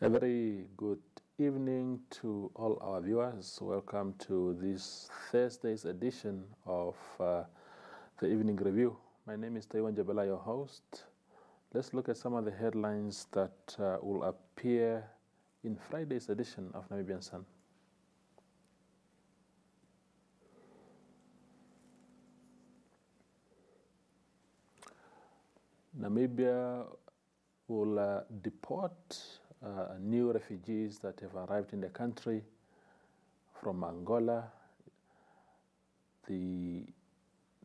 A very good evening to all our viewers. Welcome to this Thursday's edition of the Evening Review. My name is Taiwan Jabela, your host. Let's look at some of the headlines that will appear in Friday's edition of Namibian Sun. Namibia will deport new refugees that have arrived in the country from Angola. The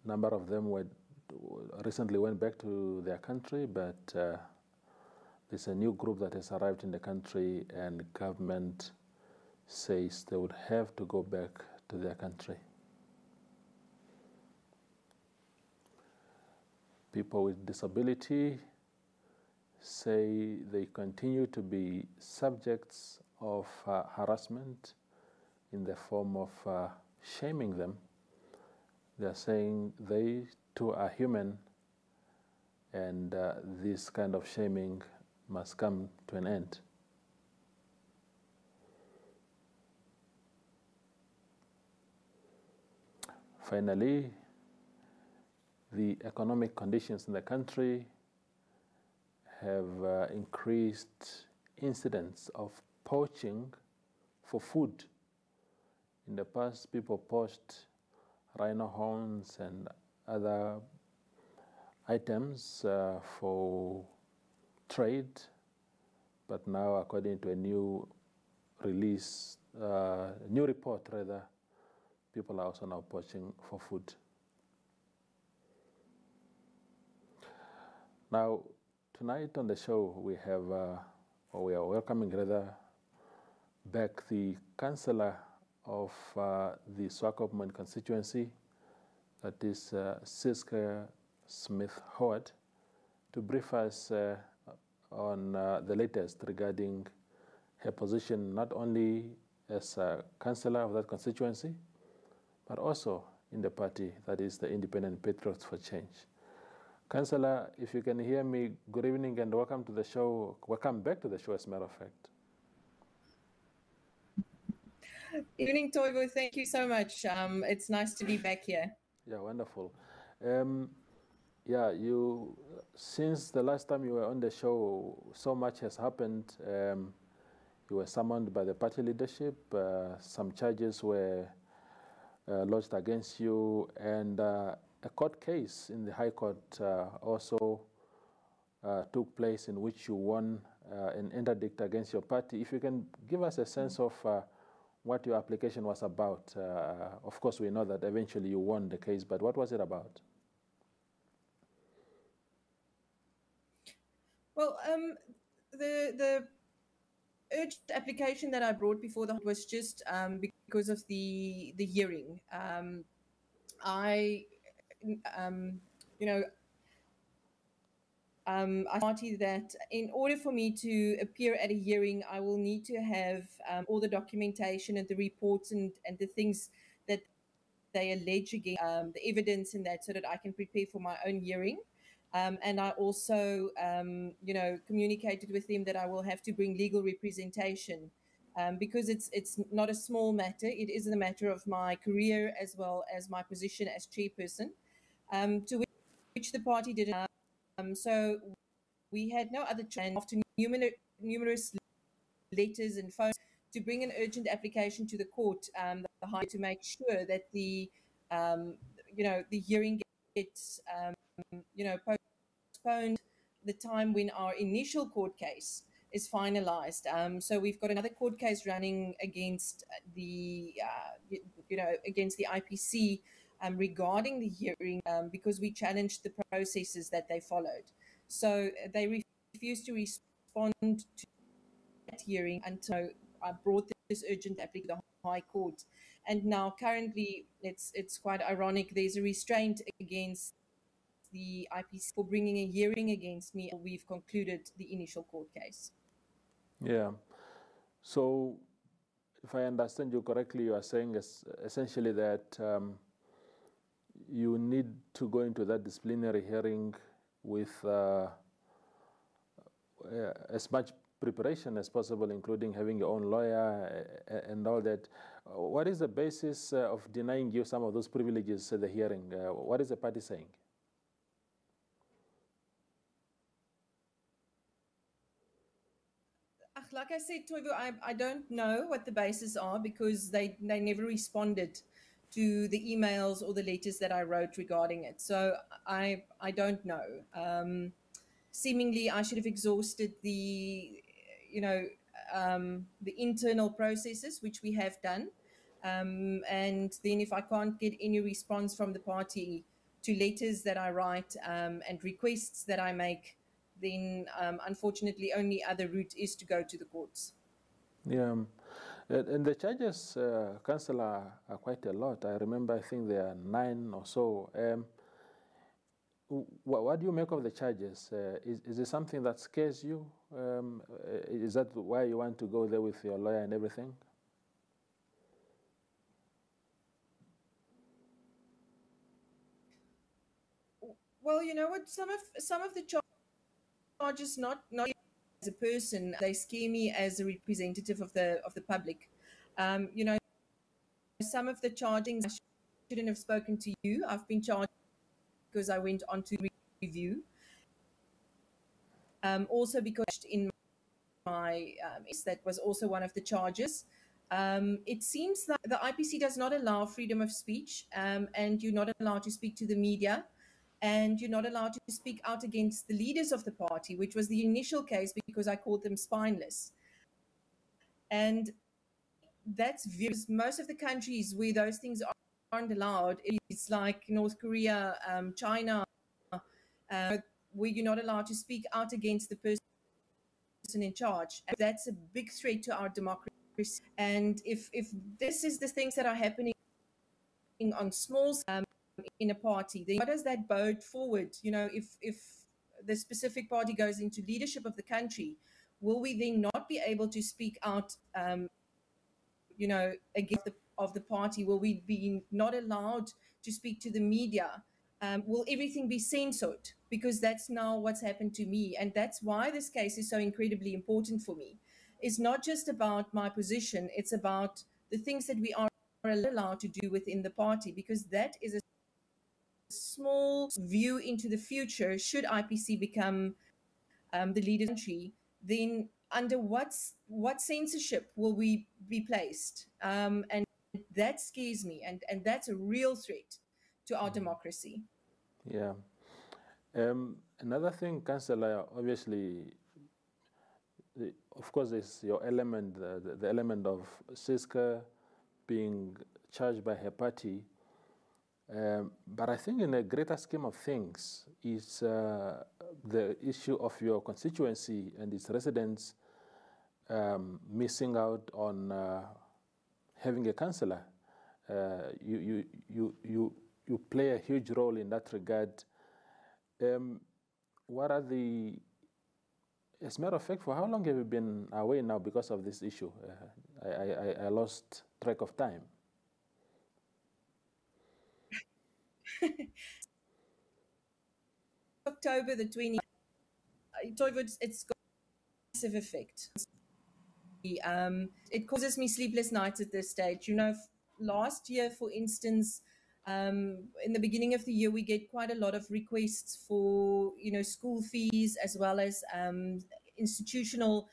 number of them recently went back to their country, but there's a new group that has arrived in the country, and the government says they would have to go back to their country. People with disability say they continue to be subjects of harassment in the form of shaming them. They're saying they too are human, and this kind of shaming must come to an end. Finally, the economic conditions in the country have increased incidents of poaching for food. In the past, people poached rhino horns and other items for trade, but now, according to a new report, people are also now poaching for food. Now, tonight on the show, we have, we are welcoming back the councillor of the Swakopmund Constituency, that is Sisker Smith, to brief us on the latest regarding her position, not only as a councillor of that constituency, but also in the party, that is the Independent Patriots for Change. Councillor, if you can hear me, good evening and welcome to the show. Welcome back to the show, as a matter of fact. Evening, Toivo. Thank you so much. It's nice to be back here. Yeah, wonderful. Since the last time you were on the show, so much has happened. You were summoned by the party leadership. Some charges were lodged against you, and a court case in the High Court also took place, in which you won an interdict against your party. If you can give us a sense of what your application was about. Of course, we know that eventually you won the case, but what was it about? Well, the urgent application that I brought before the was just because of the hearing. I party that in order for me to appear at a hearing, I will need to have all the documentation and the reports and the things that they allege against, the evidence in that, so that I can prepare for my own hearing. And I also, communicated with them that I will have to bring legal representation because it's not a small matter. It is a matter of my career as well as my position as chairperson, to which the party didn't. So we had no other chance after numerous letters and phones to bring an urgent application to the court, the High, to make sure that the hearing gets postponed the time when our initial court case is finalized. So we've got another court case running against the against the IPC regarding the hearing because we challenged the processes that they followed. So they refused to respond to that hearing until I brought this urgent application to the High Court. And now currently, it's quite ironic, there's a restraint against the IPC for bringing a hearing against me. We've concluded the initial court case. Yeah. So if I understand you correctly, you are saying essentially that you need to go into that disciplinary hearing with as much preparation as possible, including having your own lawyer and all that. What is the basis of denying you some of those privileges at the hearing? What is the party saying? Like I said, Toivo, I don't know what the bases are because they never responded to the emails or the letters that I wrote regarding it. So I don't know. Seemingly, I should have exhausted the, the internal processes, which we have done. And then if I can't get any response from the party to letters that I write and requests that I make, then unfortunately only other route is to go to the courts. Yeah, and the charges, councillor, are quite a lot. I remember, I think there are 9 or so. What do you make of the charges? Is it something that scares you? Is that why you want to go there with your lawyer and everything? Well, you know what? Some of the charges, not as a person, they scare me as a representative of the public. Some of the chargings, I shouldn't have spoken to you. I've been charged because I went on to review. Also because in my that was also one of the charges. It seems that the IPC does not allow freedom of speech, and you're not allowed to speak to the media, and you're not allowed to speak out against the leaders of the party, which was the initial case because I called them spineless. And that's because most of the countries where those things aren't allowed, it's like North Korea, China, where you're not allowed to speak out against the person in charge. And that's a big threat to our democracy. And if this is the things that are happening on small in a party, then what does that bode forward? You know, if the specific party goes into leadership of the country, will we then not be able to speak out, against the party? Will we be not allowed to speak to the media? Will everything be censored? Because that's now what's happened to me. And that's why this case is so incredibly important for me. It's not just about my position. It's about the things that we are allowed to do within the party, because that is a small view into the future. Should IPC become the leader of the country, then under what censorship will we be placed? And that scares me, and that's a real threat to our democracy. Yeah. Another thing, councillor, obviously, of course, there's your element, the element of Ciske being charged by her party. But I think in a greater scheme of things is the issue of your constituency and its residents missing out on having a councillor. You play a huge role in that regard. What are the, as a matter of fact, for how long have you been away now because of this issue? I lost track of time. October the 20th. It's got a massive effect. It causes me sleepless nights at this stage. You know, last year, for instance, in the beginning of the year, we get quite a lot of requests for, school fees, as well as institutional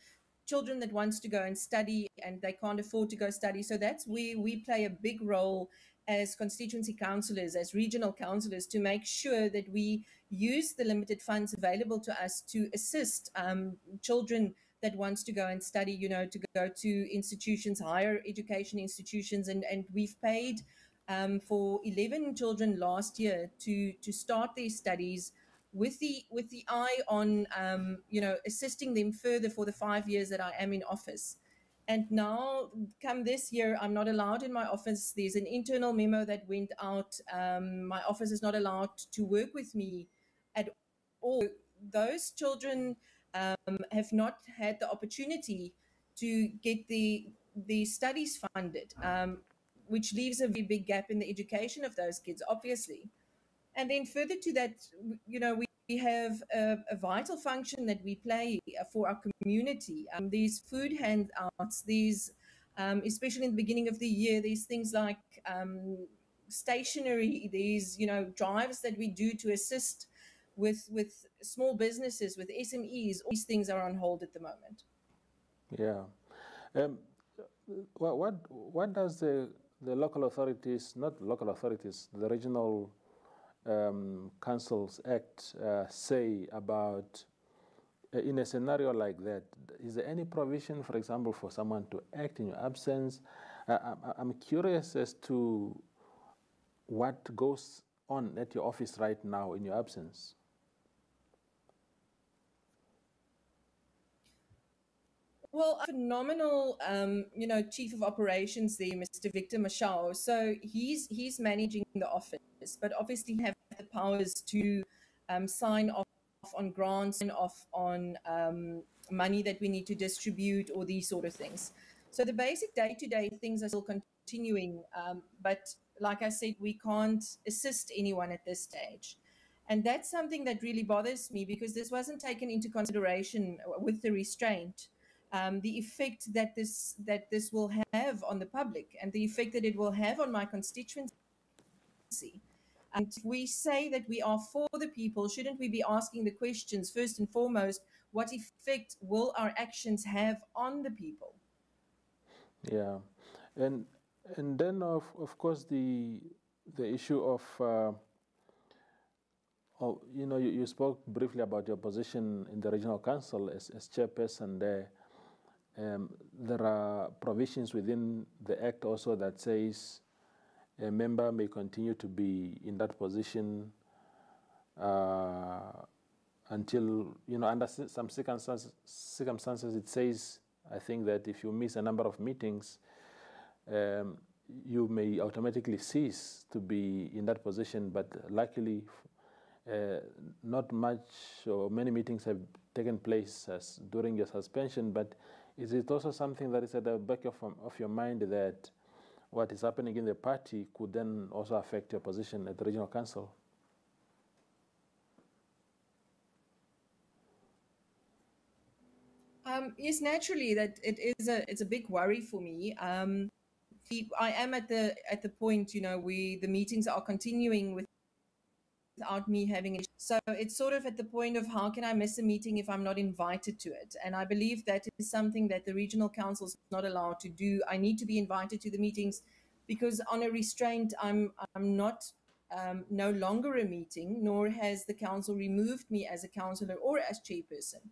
children that wants to go and study and they can't afford to go study. So that's where we play a big role as constituency councillors, as regional councillors, to make sure that we use the limited funds available to us to assist children that wants to go and study, to go to institutions, higher education institutions. And we've paid for 11 children last year to start their studies with the eye on, assisting them further for the 5 years that I am in office. And now, come this year, I'm not allowed in my office. There's an internal memo that went out. My office is not allowed to work with me at all. Those children have not had the opportunity to get the studies funded, which leaves a very big gap in the education of those kids, obviously. And then further to that, have a vital function that we play for our community. These food handouts, these, especially in the beginning of the year, these things like stationery, these, drives that we do to assist with small businesses, with SMEs. All these things are on hold at the moment. Yeah. What does the local authorities, not local authorities, the regional councils act say about, in a scenario like that? Is there any provision, for example, for someone to act in your absence? I'm curious as to what goes on at your office right now in your absence. Well, a phenomenal, chief of operations there, Mr. Victor Mashao. So he's managing the office, but obviously have the powers to sign off on grants and off on money that we need to distribute or these sort of things. So the basic day-to-day things are still continuing, but like I said, we can't assist anyone at this stage. And that's something that really bothers me, because this wasn't taken into consideration with the restraint. The effect that this will have on the public, and the effect that it will have on my constituency. And if we say that we are for the people, shouldn't we be asking the questions first and foremost, what effect will our actions have on the people? Yeah, and then of course the issue of you spoke briefly about your position in the regional council as chairperson there. There are provisions within the Act also that says a member may continue to be in that position until, under some circumstances it says, I think, that if you miss a number of meetings, you may automatically cease to be in that position. But luckily, not much or many meetings have taken place during your suspension. But is it also something that is at the back of your mind, that what is happening in the party could then also affect your position at the regional council? Yes, naturally, that it's a big worry for me. I am at the point, the meetings are continuing without me having it. So it's sort of at the point of, how can I miss a meeting if I'm not invited to it? And I believe that is something that the regional council is not allowed to do. I need to be invited to the meetings, because on a restraint, I'm not no longer a meeting, nor has the council removed me as a councillor or as chairperson.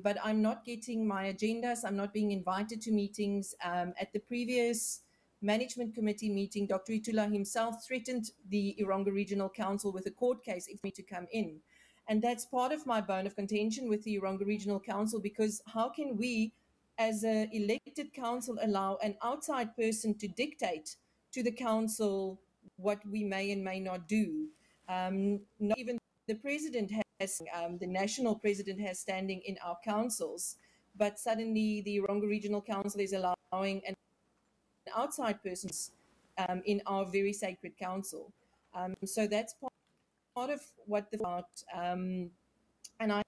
But I'm not getting my agendas. I'm not being invited to meetings. At the previous management committee meeting, Dr. Itula himself threatened the Ironga Regional Council with a court case if me to come in. And that's part of my bone of contention with the Ironga Regional Council, because how can we, as an elected council, allow an outside person to dictate to the council what we may and may not do? Not even the president has, the national president has standing in our councils, but suddenly the Ironga Regional Council is allowing an outside persons in our very sacred council. So that's part of what the and I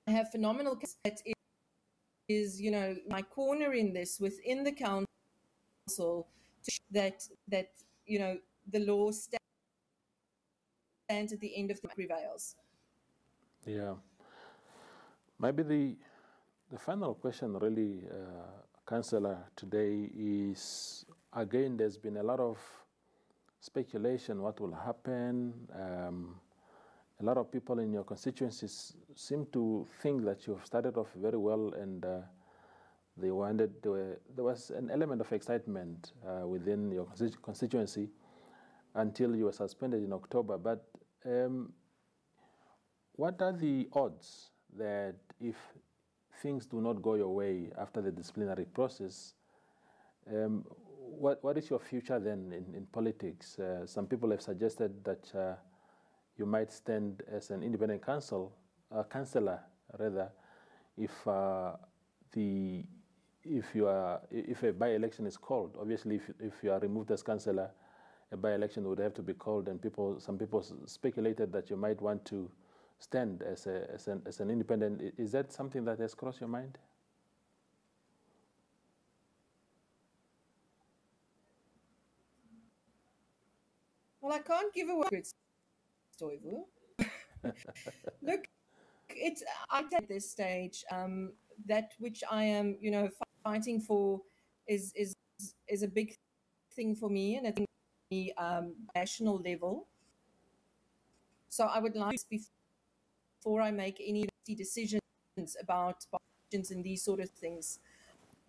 have phenomenal that is my corner in this within the council, that the law stands at the end of the prevails. Yeah, maybe the final question really, Councillor, today is, again, there's been a lot of speculation what will happen. A lot of people in your constituencies seem to think that you've started off very well, and there was an element of excitement within your constituency until you were suspended in October. But what are the odds that if things do not go your way after the disciplinary process, what is your future then in politics? Some people have suggested that you might stand as an independent councillor, if a by-election is called. Obviously, if you are removed as councillor, a by-election would have to be called, and some people speculated that you might want to stand as an independent. Is that something that has crossed your mind? Well, I can't give away good story. Look, I think at this stage, that which I am, fighting for is a big thing for me, and I think national level. So I would like, before I make any decisions about politicians and these sort of things,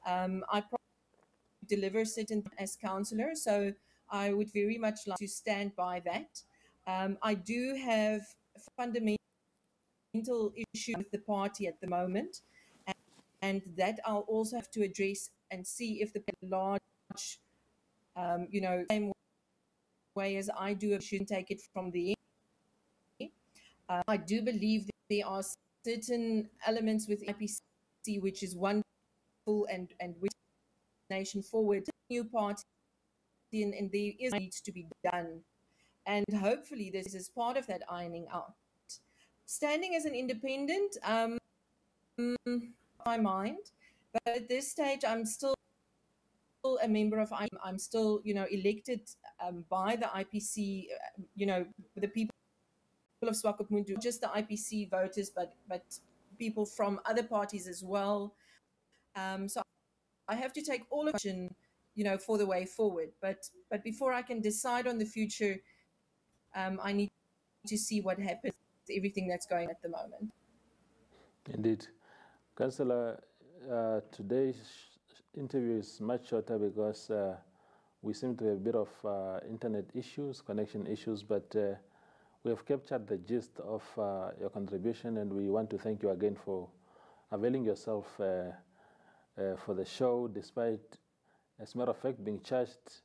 I probably deliver certain as councillor. So I would very much like to stand by that. I do have fundamental issue with the party at the moment, and that I'll also have to address and see if the large, same way as I do, shouldn't take it from the end. I do believe that there are certain elements with IPC which is wonderful and which nation forward, new party, and there is needs to be done, and hopefully this is part of that ironing out. Standing as an independent, my mind, but at this stage I'm still a member of IPC. I'm still elected by the IPC, the people of Swakopmund, not just the IPC voters, but people from other parties as well. So I have to take all of action, for the way forward. But before I can decide on the future, I need to see what happens with everything that's going at the moment. Indeed. Councillor, today's interview is much shorter because we seem to have a bit of internet issues, connection issues, but we have captured the gist of your contribution, and we want to thank you again for availing yourself for the show, despite, as a matter of fact, being charged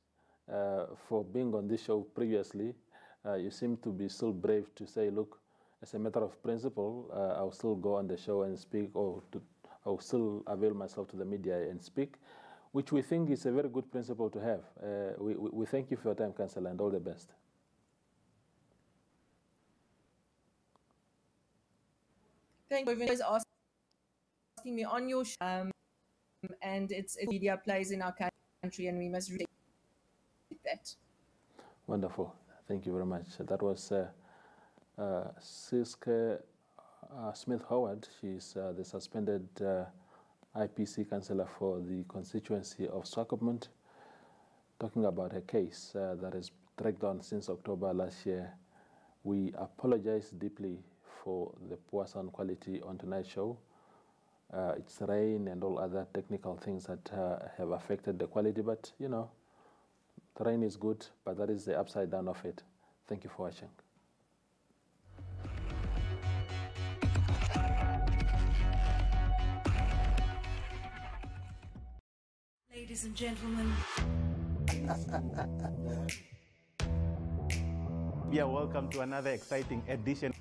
for being on this show previously. You seem to be still brave to say, look, as a matter of principle, I'll still go on the show and speak, or I'll still avail myself to the media and speak, which we think is a very good principle to have. We thank you for your time, Councillor, and all the best. Thank you for asking me on your show, and it's media plays in our country, and we must respect that. Wonderful. Thank you very much. That was Sisker Smith Howard. She's the suspended IPC councillor for the constituency of Swakopmund, talking about her case that has dragged on since October last year. We apologize deeply for the poor sound quality on tonight's show. It's rain and all other technical things that have affected the quality, but the rain is good, but that is the upside down of it. Thank you for watching. Ladies and gentlemen. Yeah, welcome to another exciting edition.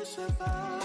Survive.